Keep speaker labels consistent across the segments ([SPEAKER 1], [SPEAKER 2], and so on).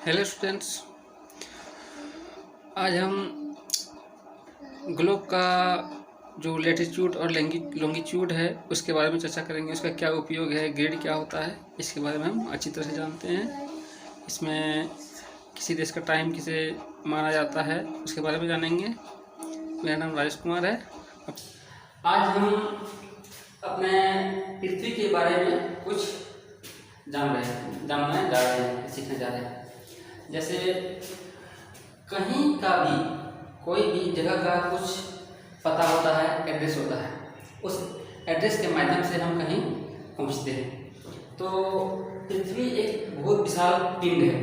[SPEAKER 1] Hello students, आज हम globe का जो लैटिट्यूड और लॉन्गिट्यूड है उसके बारे में चर्चा करेंगे। उसका क्या उपयोग है, ग्रेड क्या होता है, इसके बारे में हम अच्छी तरह से जानते हैं। इसमें किसी देश का टाइम किसे माना जाता है उसके बारे में जानेंगे। मेरा नाम राजेश कुमार है। आज हम अपने पृथ्वी के बारे में कुछ जानने जा रहे हैं, सीखने जा रहे हैं। जैसे कहीं का भी कोई भी जगह का कुछ पता होता है, एड्रेस होता है, उस एड्रेस के माध्यम से हम कहीं पहुंचते हैं। तो पृथ्वी एक बहुत विशाल पिंड है,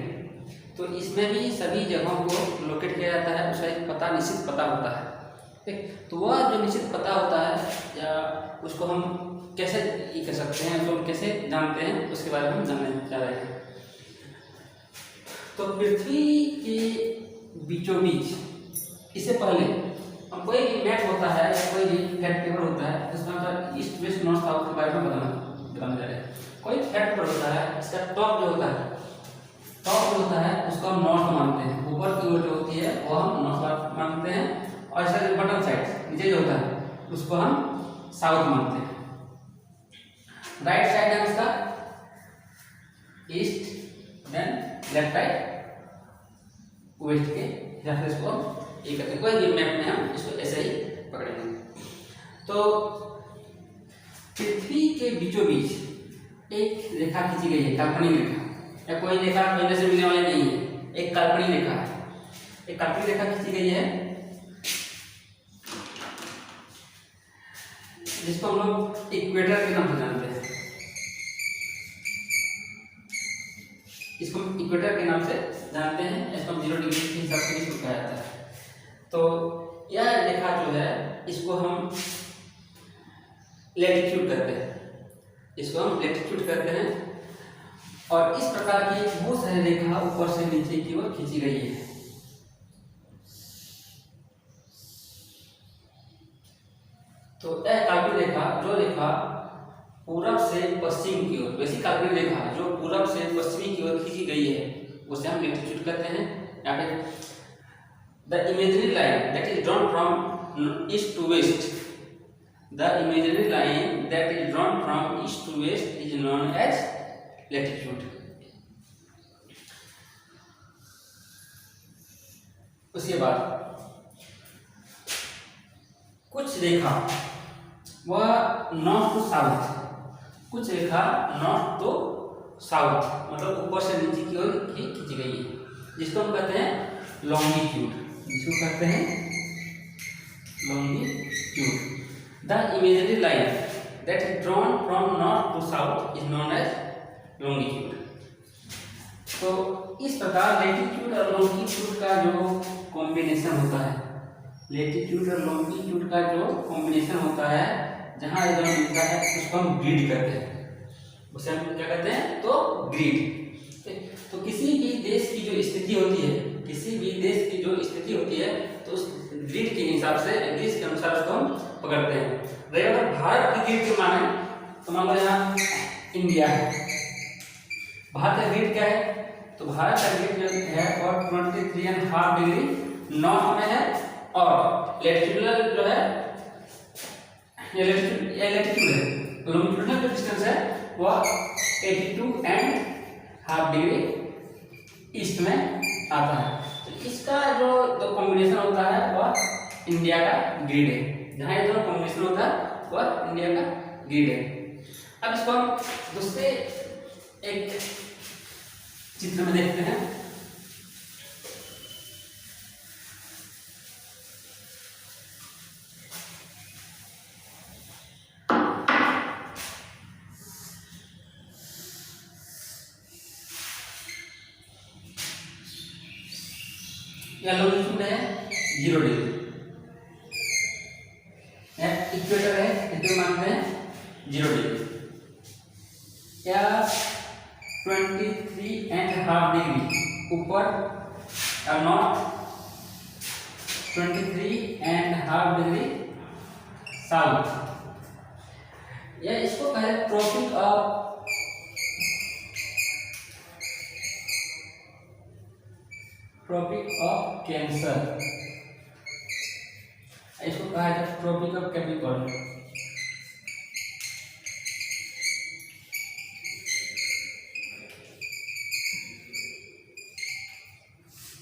[SPEAKER 1] तो इसमें भी सभी जगहों को लोकेट किया जाता है। उसका एक पता, निश्चित पता होता है। ठीक, तो वह जो निश्चित पता होता है या उसको हम कैसे ये कर सकते हैं, उसको कैसे जानते हैं, उसके बारे में हम जानने जा रहे हैं। तो पृथ्वी के बीचों बीच, इससे पहले हम कोई भी मैप होता है या कोई भी फैक्ट पेपर होता है, उसमें अगर ईस्ट वेस्ट नॉर्थ साउथ के बारे में बताना जा रहे हैं। कोई फैक्ट पेपर होता है, इसका टॉप जो होता है उसको हम नॉर्थ मानते हैं, ऊपर की ओर जो होती है वो हम नॉर्थ मानते हैं, और इसका जो बटन साइड नीचे जो होता है उसको हम साउथ मानते हैं। राइट साइड है उसका east, then left side west के हिसाब से इसको ये करते हैं। कोई भी मैप में हम इसको ऐसे ही पकड़ेंगे। तो पृथ्वी के बीचों बीच एक रेखा खींची गई है, काल्पनिक रेखा, या कोई रेखा पहले से मिलने वाली नहीं है, एक काल्पनिक रेखा है। एक काल्पनिक रेखा खींची गई है जिसको हम लोग इक्वेटर के नाम से जानते हैं। इसको इक्वेटर के नाम से जानते हैं। इसको 0 डिग्री के हिसाब से इसको कहा जाता है। तो यह रेखा जो है इसको हम लैटिट्यूड कहते हैं, इसको हम लैटिट्यूड कहते हैं। और इस प्रकार की बहुत सारी रेखा ऊपर से नीचे की ओर खींची गई है। तो यह काल्पनिक रेखा, जो रेखा पूरब से पश्चिम की ओर, वैसी काल्पनिक रेखा जो पूरब से पश्चिमी की ओर खींची गई है, उसे हम लैटिट्यूड कहते हैं। यहाँ पे the imaginary line that is drawn from east to west, the imaginary line that is drawn from east to west is known as latitude. उसके बाद कुछ रेखा वह नॉर्थ टू साउथ, कुछ रेखा नॉर्थ टू साउथ मतलब ऊपर से नीचे की ओर खींची गई है, जिसको हम कहते हैं लॉन्गिट्यूड। जिसको कहते हैं longitude. The imaginary line that is drawn from north to south is known as longitude. तो इस प्रकार लैटिट्यूड और लॉन्गिट्यूड का जो कॉम्बिनेशन होता है, लैटिट्यूड और लॉन्गिट्यूड का जो कॉम्बिनेशन होता है, जहां ये दोनों मिलता है उसको हम ग्रिड कहते हैं। उसे हम क्या कहते हैं? तो ग्रिड। तो किसी भी देश की जो स्थिति होती है, किसी भी देश की जो स्थिति होती है, तो उस ग्रिड के हिसाब से, देश के अनुसार उसको हम पकड़ते हैं। रही अगर भारत की ग्रिड के माने, तो मान लो यहाँ इंडिया है, भारत का ग्रिड क्या है? तो भारत का ग्रिड जो है और 23.5 डिग्री नॉर्थ में है, और लैटिट्यूड जो है ये लैटिट्यूड है, लॉन्गिट्यूडनल जो डिस्टेंस है वह 82.5 डिग्री ईस्ट में आता है। तो इसका जो कॉम्बिनेशन होता है वह इंडिया का ग्रिड है। जहाँ ये दोनों कॉम्बिनेशन होता है वह इंडिया का ग्रिड है। अब इसको हम दूसरे एक चित्र में देखते हैं। या लॉन्गिट्यूड है 0 डिग्री, इक्वेटर है कितने मानते हैं 0 डिग्री, या 23.5 डिग्री ऊपर और नॉर्थ, 23.5 डिग्री साउथ, या इसको कहे tropic of tropic of cancer, इसको कहा जाता है ट्रॉपिक ऑफ कैप्रिकॉर्न।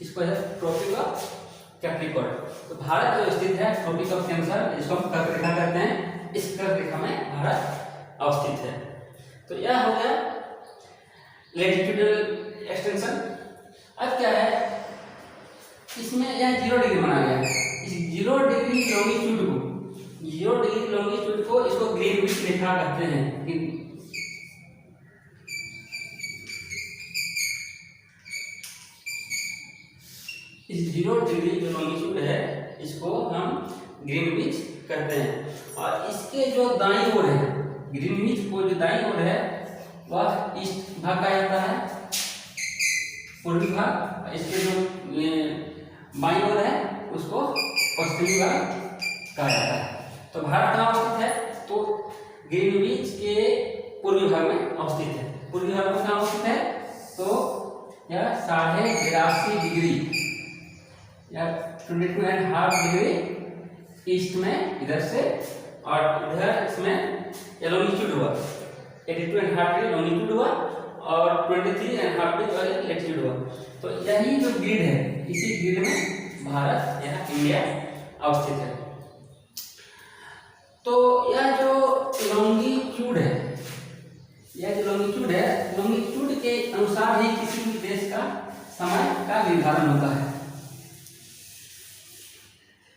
[SPEAKER 1] इसको है ट्रॉपिक ऑफ कैप्रिकॉर्न। तो भारत जो स्थित है ट्रॉपिक ऑफ कैंसर, इसको हम कर्क रेखा कहते हैं, इस कर्क रेखा में भारत अवस्थित है। तो यह हो गया लैटिट्यूडल एक्सटेंशन। अब क्या है, इसमें यह 0 डिग्री माना गया है। इस 0 डिग्री लॉन्गिट्यूड को इसको ग्रीनविच रेखा कहते हैं। इस 0 डिग्री जो लॉन्गिट्यूड है इसको हम ग्रीनविच कहते हैं। और इसके जो दाईं ओर है, ग्रीनविच को जो दाईं ओर है वह ईस्ट भाग कहा जाता है, पूर्वी भाग। इसके जो बाईं ओर है उसको पश्चिमी भाग कहा जाता है। तो भारत कहाँ अवस्थित है, तो ग्रीनविच के पूर्वी भाग में अवस्थित है। पूर्वी भाग में कहाँ अवस्थित है, तो यह 83.5 डिग्री या 22.5 डिग्री ईस्ट में इधर से, और इधर इसमें लॉन्गिट्यूड हुआ 82.5 डिग्री लॉन्गिट्यूड हुआ और 23.5 डिग्री लैटिट्यूड हुआ। तो यही जो ग्रिड है, इसी ग्रिड में भारत या इंडिया अवस्थित है। तो यह जो लॉन्गिट्यूड है, लॉन्गिट्यूड के अनुसार ही किसी भी देश का समय का निर्धारण होता है।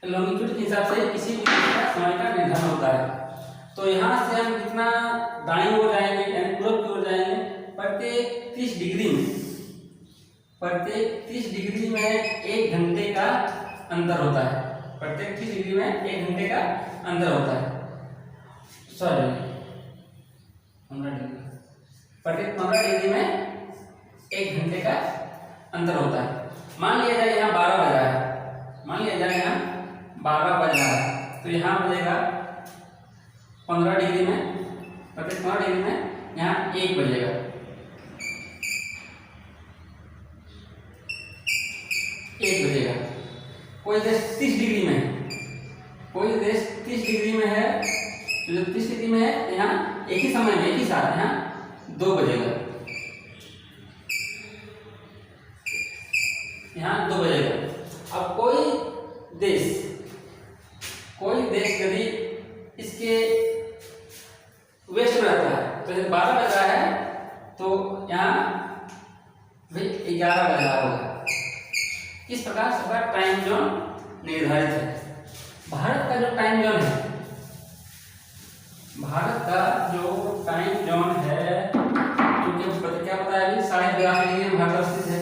[SPEAKER 1] लॉन्गिट्यूड के हिसाब से किसी भी देश का समय का निर्धारण होता है। तो यहाँ से हम कितना दाईं ओर जाएंगे यानी पूर्व की ओर जाएंगे, प्रत्येक 30 डिग्री में 1 घंटे का अंतर होता है। प्रत्येक 30 डिग्री में 1 घंटे का अंतर होता है। सॉरी 15 डिग्री, प्रत्येक 15 डिग्री में 1 घंटे का अंतर होता है। मान लिया जाए यहाँ 12 बज रहा है, तो यहाँ बजेगा 15 डिग्री में, प्रत्येक 15 डिग्री में यहाँ 1 बजेगा। कोई देश 30 डिग्री में है, तो जो 30 डिग्री में है यहाँ एक ही समय में, एक ही साथ यहाँ 2 बजेगा, यहाँ 2 बजेगा। अब कोई देश यदि इसके वेस्ट में रहता है, तो जब 12 बज रहा है तो यहाँ भाई 11 बज रहा होगा। इस प्रकार सबका टाइम जोन निर्धारित है। भारत का जो टाइम जोन है, क्योंकि क्या बताया अभी 82.5 डिग्री में भारत स्थित है,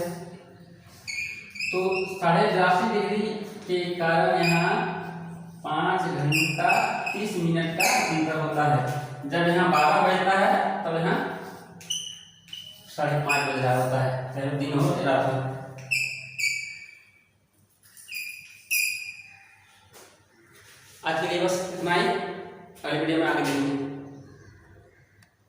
[SPEAKER 1] तो 82.5 डिग्री के कारण यहाँ 5 घंटा 30 मिनट का अंतर होता है। जब यहाँ 12 बजता है तब यहाँ 5:30 बज रहा होता है, चाहे दिन हो या रात हो। आज के लिए बस इतना ही, अगले वीडियो में आगे देखेंगे।